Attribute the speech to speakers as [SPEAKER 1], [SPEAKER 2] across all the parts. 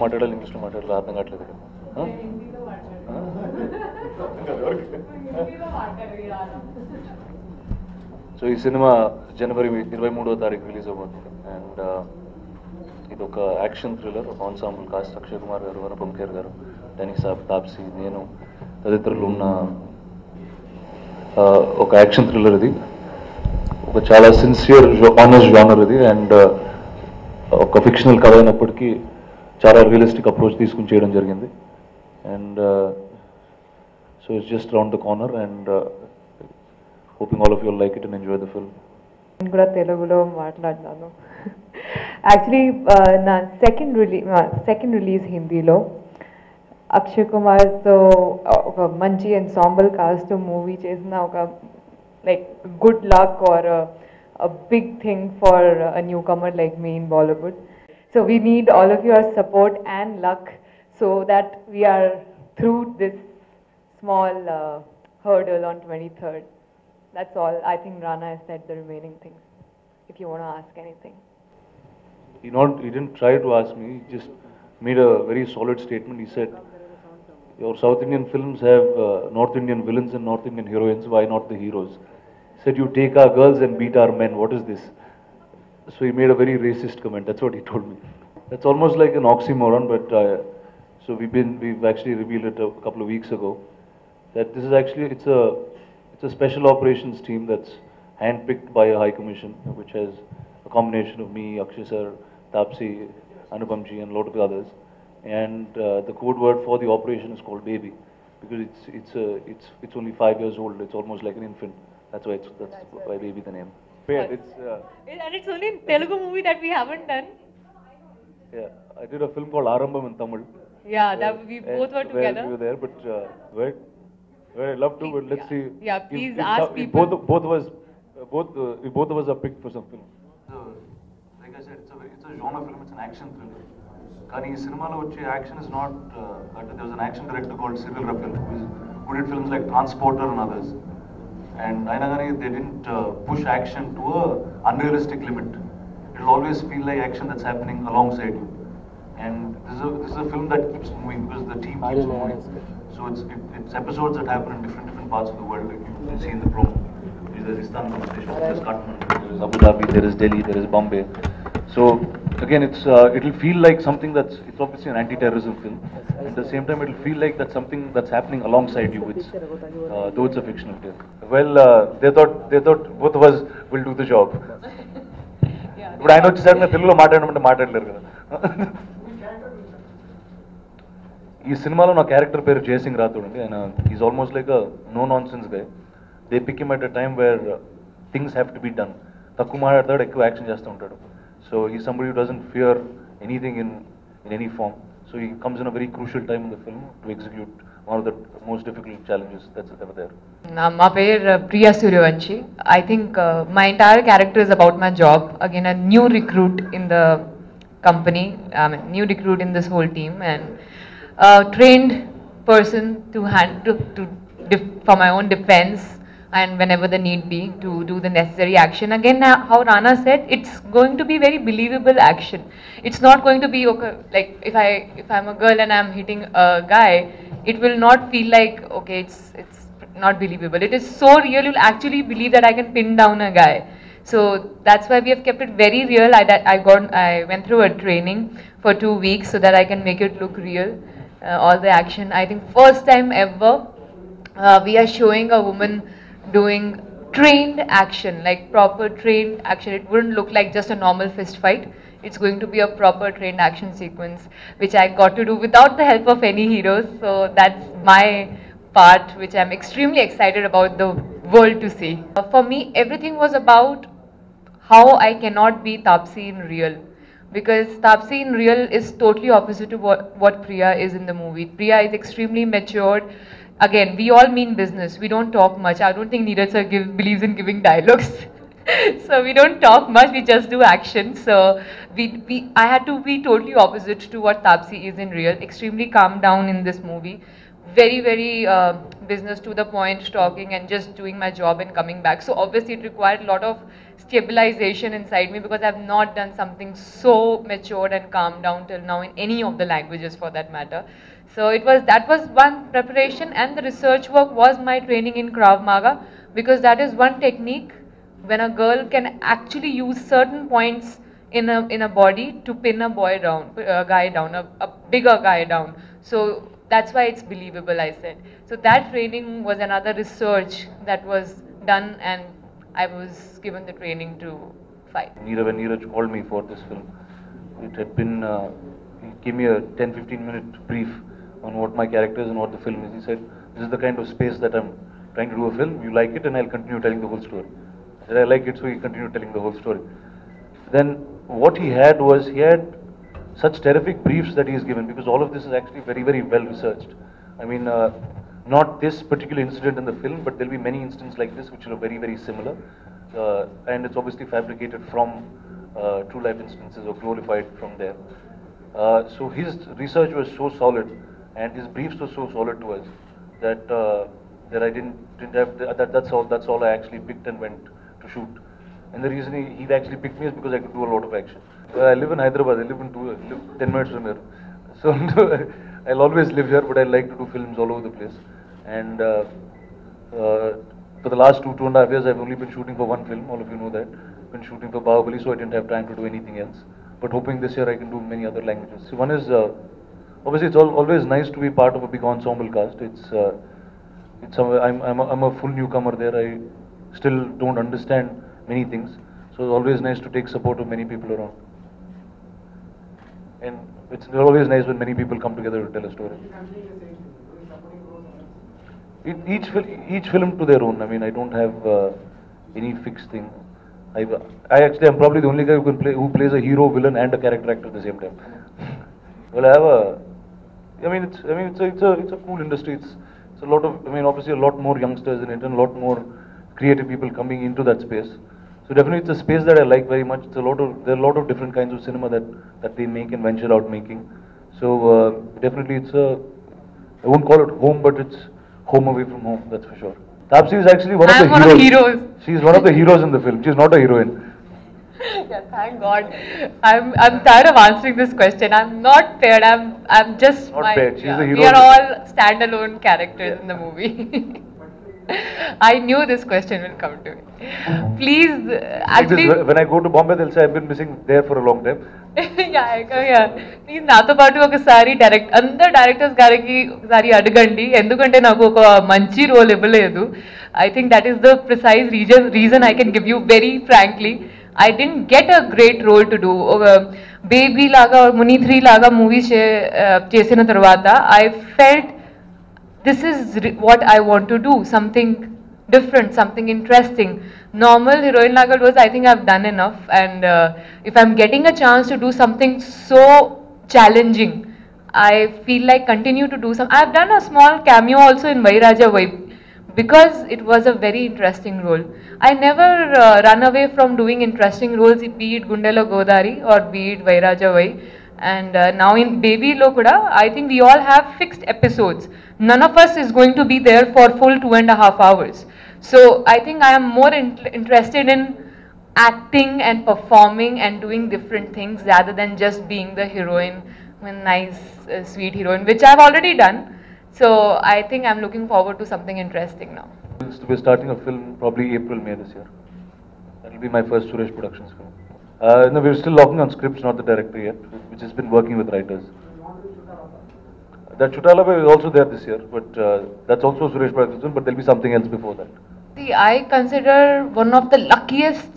[SPEAKER 1] మాట్లాడాలి ఇంగ్లీష్లో మాట్లాడాలి అర్థం కావట్లేదు కదా. సో ఈ సినిమా జనవరి 23వ తారీఖు రిలీజ్ అవ్వబోతుంది. అండ్ ఇది ఒక యాక్షన్ థ్రిల్లర్, ఒక ఆన్సాంబుల్ కాస్ట్. అక్షయ్ కుమార్ గారు, అనుపమ్ ఖేర్ గారు, డైనిక్ సాబ్, తాప్సీ, నేను తదితరులు ఉన్న ఒక యాక్షన్ థ్రిల్లర్ ఇది. ఒక చాలా సిన్సియర్ ఆనెస్ట్ జానర్ ఇది. అండ్ ఒక ఫిక్షనల్ కథ అయినప్పటికీ చాలా రియలిస్టిక్ అప్రోచ్ తీసుకుని చేయడం జరిగింది. And so it's just round the corner and hoping all of you will like it and enjoy the film.
[SPEAKER 2] నేను కూడా తెలుగులో మాట్లాడతాను. యాక్చువల్లీ నా సెకండ్ రిలీజ్ హిందీలో అక్షయ్ కుమార్తో ఒక మంచి ఎన్సాంబుల్ కాస్ట్ మూవీ చేసిన ఒక like good luck are big thing for a newcomer like me in Bollywood. So we need all of your support and luck so that we are through this small hurdle on 23rd. That's all. I think Rana has said the remaining things. If you want to ask anything.
[SPEAKER 1] He didn't try to ask me. He just made a very solid statement. He said, your South Indian films have North Indian villains and North Indian heroines. Why not the heroes? He said, you take our girls and beat our men. What is this? So he made a very racist comment. That's what he told me. That's almost like an oxymoron. But so we've actually revealed it a couple of weeks ago. That this is actually, it's a special operations team that's handpicked by a high commission, which has a combination of me, Akshay sir, Taapsee, Anupam ji, and a lot of the others. And the code word for the operation is called baby, because it's only 5 years old. It's almost like an infant. That's why baby the name.
[SPEAKER 3] And it's only Telugu movie that we haven't done.
[SPEAKER 1] Yeah, I did a film called Arrambam in Tamil.
[SPEAKER 3] Yeah, that we both were together.
[SPEAKER 1] We were there, but where I love to, but let's see.
[SPEAKER 3] Yeah, please ask people.
[SPEAKER 1] Both of us are picked for some film. Like I said, it's a genre film. It's an action thriller. Kani cinema lo vache action is not. There was an action director called Shital who did films like Transporter and others. And Ainagani, they didn't push action to a unrealistic limit. It will always feel like action that's happening alongside you. And this is a film that keeps moving because the team keeps moving. So it's episodes that happen in different parts of the world. Like you can see in the promo. There is Istanbul station, there is Kathmandu, there is Abu Dhabi, there is Delhi, there is Bombay. So again, it'll feel like something it's obviously an anti-terrorism film. At the same time, it'll feel like that's something that's happening alongside you. Though it's a fictional tale. Well, they thought both of us will do the job. But I know వచ్చేసరికి తెలుగులో మాట్లాడలేరు కదా. ఈ సినిమాలో నా character పేరు జయసింగ్ రాథోడ్ అండి. ఆయన is almost like a no nonsense guy. They pick him at a time where things have to be done. తక్కువ మాట్లాడతాడు, ఎక్కువ యాక్షన్ చేస్తూ ఉంటాడు. So he somebody who doesn't fear anything in any form. So he comes in a very crucial time in the film to execute one of the most difficult challenges that's ever there.
[SPEAKER 2] My పేరు Priya Suryavanshi. I think my entire character is about my job. Again, a new recruit in the company. New recruit in this whole team and trained person for my own defense and whenever the need be to do the necessary action. Again, how Rana said, it's going to be very believable action. It's not going to be okay, like if I'm a girl and I'm hitting a guy, it will not feel like okay, it's not believable. It is so real, you'll actually believe that I can pin down a guy. So that's why we have kept it very real. I went through a training for 2 weeks so that I can make it look real. All the action. I think first time ever we are showing a woman doing trained action, like proper trained action. It wouldn't look like just a normal fist fight. It's going to be a proper trained action sequence, which I got to do without the help of any heroes. So that's my part, which I'm extremely excited about the world to see. For me, everything was about how I cannot be Taapsee in real. Because Taapsee in real is totally opposite to what Priya is in the movie. Priya is extremely matured. Again, we all mean business. We don't talk much. I don't think Neeraj sir believes in giving dialogues. So we don't talk much. We just do action. So I had to be totally opposite to what Taapsee is in real. Extremely calm down in this movie. very business to the point talking and just doing my job and coming back. So obviously it required a lot of stabilization inside me because I've not done something so matured and calmed down till now in any of the languages for that matter. So that was one preparation, and the research work was my training in Krav Maga, because that is one technique when a girl can actually use certain points in a body to pin a boy down, a guy down, a bigger guy down. So that's why it's believable, I said. So that training was another research that was done, and I was given the training to fight.
[SPEAKER 1] When Neeraj called me for this film, it had been, he gave me a 10-15 minute brief on what my character is and what the film is. He said, this is the kind of space that I'm trying to do a film. You like it and I'll continue telling the whole story. I said, I like it, so he continued telling the whole story. Then what he had was, he had such terrific briefs that he has given, because all of this is actually very well researched. I mean, not this particular incident in the film, but there'll be many incidents like this which are very similar. And it's obviously fabricated from true life instances or glorified from there. So his research was so solid and his briefs were so solid to us that that I didn't have that's all I actually picked and went to shoot. And the reason he actually picked me is because I could do a lot of action. I live in Hyderabad. I live 10 minutes from here, so I'll always live here. But I like to do films all over the place. And for the last 2.5 years, I've only been shooting for one film. All of you know that. Been shooting for Bahubali, so I didn't have time to do anything else. But hoping this year I can do many other languages. So one is obviously it's always nice to be part of a big ensemble cast. I'm a full newcomer there. I still don't understand many things, so it's always nice to take support of many people around. And it's always nice when many people come together to tell a story. Each film to their own. I mean, I don't have any fixed thing. I actually am probably the only guy who plays a hero, villain, and a character actor at the same time. Well, I have it's a cool industry. It's a lot of, obviously a lot more youngsters in it and a lot more creative people coming into that space. So definitely it's a space that I like very much. There are a lot of different kinds of cinema that they make and venture out making. So definitely I won't call it home, but it's home away from home, that's for sure. Taapsee is actually one of the heroes. She's one of the heroes in the film. She's not a heroine.
[SPEAKER 2] Yeah, thank God. I'm tired of answering this question. I'm not paired. I'm just
[SPEAKER 1] not paired. She's a hero.
[SPEAKER 2] We are all standalone characters in the movie. I knew this question will come to me. Please, actually,
[SPEAKER 1] when I go to Bombay, they'll say I've been missing there for a long time.
[SPEAKER 2] Please, nato paatu okasari అందరు directors గారికి ఒకసారి అడగండి, ఎందుకంటే నాకు ఒక మంచి role ఇవ్వలేదు. I think that is the precise reason I can give you very frankly. I didn't get a great role to do. Baby laga or Muni 3 laga movies chesina tarvata, I felt this is what I want to do, something different, something interesting. Normal heroine laga was, I think I've done enough, and if I'm getting a chance to do something so challenging, I feel like continue to do some. I've done a small cameo also in Vairaja Vai because it was a very interesting role. I never run away from doing interesting roles, be it Gundela Godari or be it Vairaja Vai. And now in Baby Lo kuda, I think we all have fixed episodes. None of us is going to be there for full 2.5 hours. So I think I am more interested in acting and performing and doing different things rather than just being the heroine, nice, sweet heroine, which I've already done. So I think I'm looking forward to something interesting now.
[SPEAKER 1] We're starting a film probably April, May this year. That'll be my first Suresh Productions film. No, we're still locking on scripts, not the director yet, which has been working with writers. That Chutalaba is also there this year, but that's also Suresh Productions film, but there'll be something else before that.
[SPEAKER 2] See, I consider one of the luckiest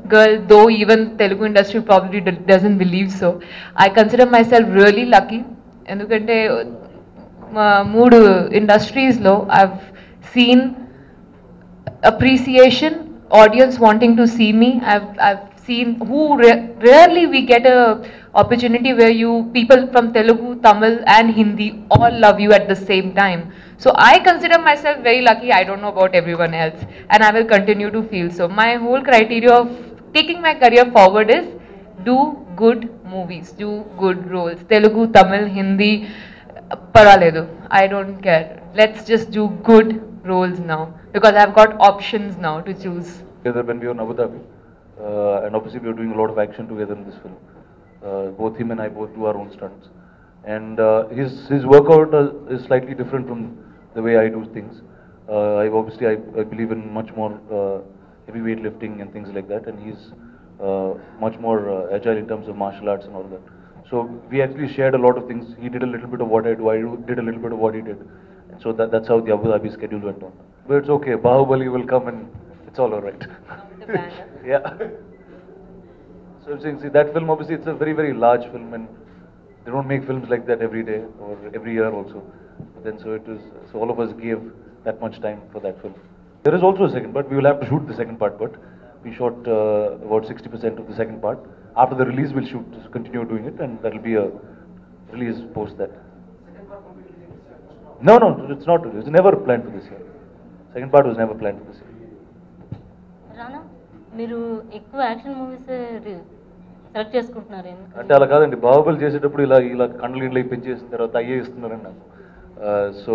[SPEAKER 2] girl, though even Telugu industry probably doesn't believe so. I consider myself really lucky. Endukante మూడు industries lo I've seen appreciation, audience wanting to see me. I've seen who rarely we get a opportunity where people from Telugu, Tamil and Hindi all love you at the same time. So I consider myself very lucky. I don't know about everyone else, and I will continue to feel so. My whole criteria of taking my career forward is do good movies, do good roles. Telugu, Tamil, Hindi, Paraledu. I don't care. Let's just do good roles now because I've got options now to choose.
[SPEAKER 1] Together when we were in Abu Dhabi, and obviously we were doing a lot of action together in this film. Both him and I both do our own stunts, and his workout is slightly different from the way I do things. I believe in much more heavy weight lifting and things like that, and he's much more agile in terms of martial arts and all that. So we actually shared a lot of things. He did a little bit of what I do. Did a little bit of what he did. And so that's how the Abu Dhabi schedule went on. But it's okay. Bahubali will come and it's all alright. Yeah. So I'm saying, see, that film obviously it's a very, very large film, and they don't make films like that every day or every year also. But then so all of us gave that much time for that film. There is also a second part. We will have to shoot the second part, but we shot about 60% of the second part. After the release, we'll continue doing it, and that'll be a release post that. No, it's not. It's never planned for this year. Second part was never planned for this year.
[SPEAKER 4] Rana, మీరు ఎక్కువ action movies select చేసుకుంటున్నారు
[SPEAKER 1] అంటే అలా కాదండి, బాహుబలి చేసేటప్పుడు ఇలా కండ్లు ఇండ్లు పెంచేసిన తర్వాత అయ్యే ఇస్తున్నారండి నాకు. సో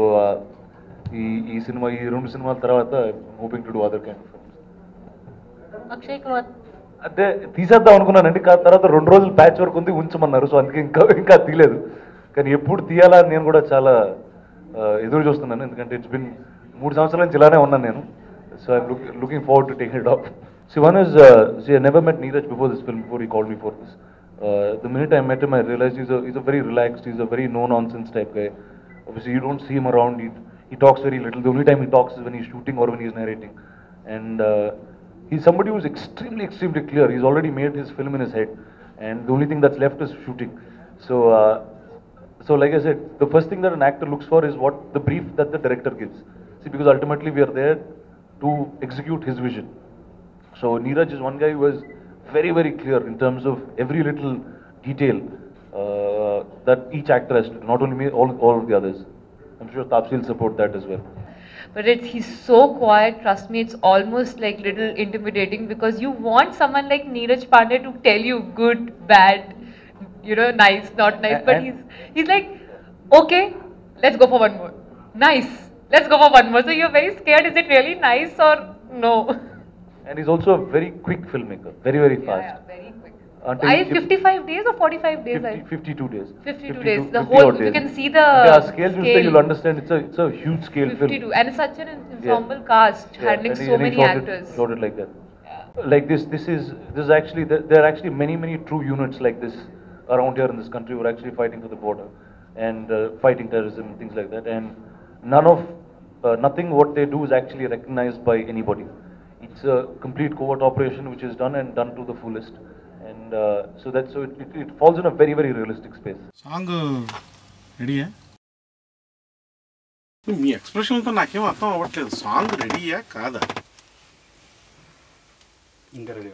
[SPEAKER 1] ఈ సినిమా ఈ 2 సినిమాల తర్వాత hoping to do other kind of films.
[SPEAKER 4] Akshay Kumar
[SPEAKER 1] అంటే తీసేద్దాం అనుకున్నానండి, తర్వాత 2 రోజులు ప్యాచ్ వర్క్ ఉంది ఉంచమన్నారు, సో అందుకే ఇంకా తీయలేదు. కానీ ఎప్పుడు తీయాలా అని నేను కూడా చాలా ఎదురు చూస్తున్నాను, ఎందుకంటే ఇట్స్ బిన్ 3 సంవత్సరాల నుంచి ఇలానే ఉన్నాను నేను. So I'm looking forward to take it of. See, one is, I never met Neeraj before this film, before he called me for this. The minute I met him, I realized he's a very relaxed, he's a very no-nonsense type guy. Obviously, you don't see him around, he talks very little. The only time he talks is when he's shooting or when he's narrating. And he's somebody who's extremely, extremely clear. He's already made his film in his head, and the only thing that's left is shooting. So like I said, the first thing that an actor looks for is what the brief that the director gives. See, because ultimately we are there to execute his vision. So Neeraj is one guy who was very, very clear in terms of every little detail that each actor has to do, not only me, all of the others. I'm sure Taapsee will support that as well.
[SPEAKER 2] But he's so quiet, trust me, it's almost like little intimidating because you want someone like Neeraj Pandey to tell you good, bad, nice, not nice, but he's like, okay, let's go for one more. Nice, let's go for one more. So you're very scared, is it really nice or no?
[SPEAKER 1] And he's also a very quick filmmaker, very, very fast.
[SPEAKER 2] Yeah, very quick. 55 days or 45 days?
[SPEAKER 1] 52 days.
[SPEAKER 2] 52 days. The whole, you can see the
[SPEAKER 1] scale. You'll understand it's a huge scale
[SPEAKER 2] 52.
[SPEAKER 1] film.
[SPEAKER 2] And it's such an ensemble cast, handling so many actors.
[SPEAKER 1] Shot it like that. Yeah. Like this is actually, there are actually many, many true units like this around here in this country who are actually fighting for the border and fighting terrorism and things like that. And nothing what they do is actually recognized by anybody. It's a complete covert operation which is done to the fullest, and so it falls in a very, very realistic space.
[SPEAKER 5] Song ready? మీ ఎక్స్ప్రెషన్తో నాకేం అర్థం అవ్వట్లేదు. Song రెడీయా కాదా? ఇంకా ready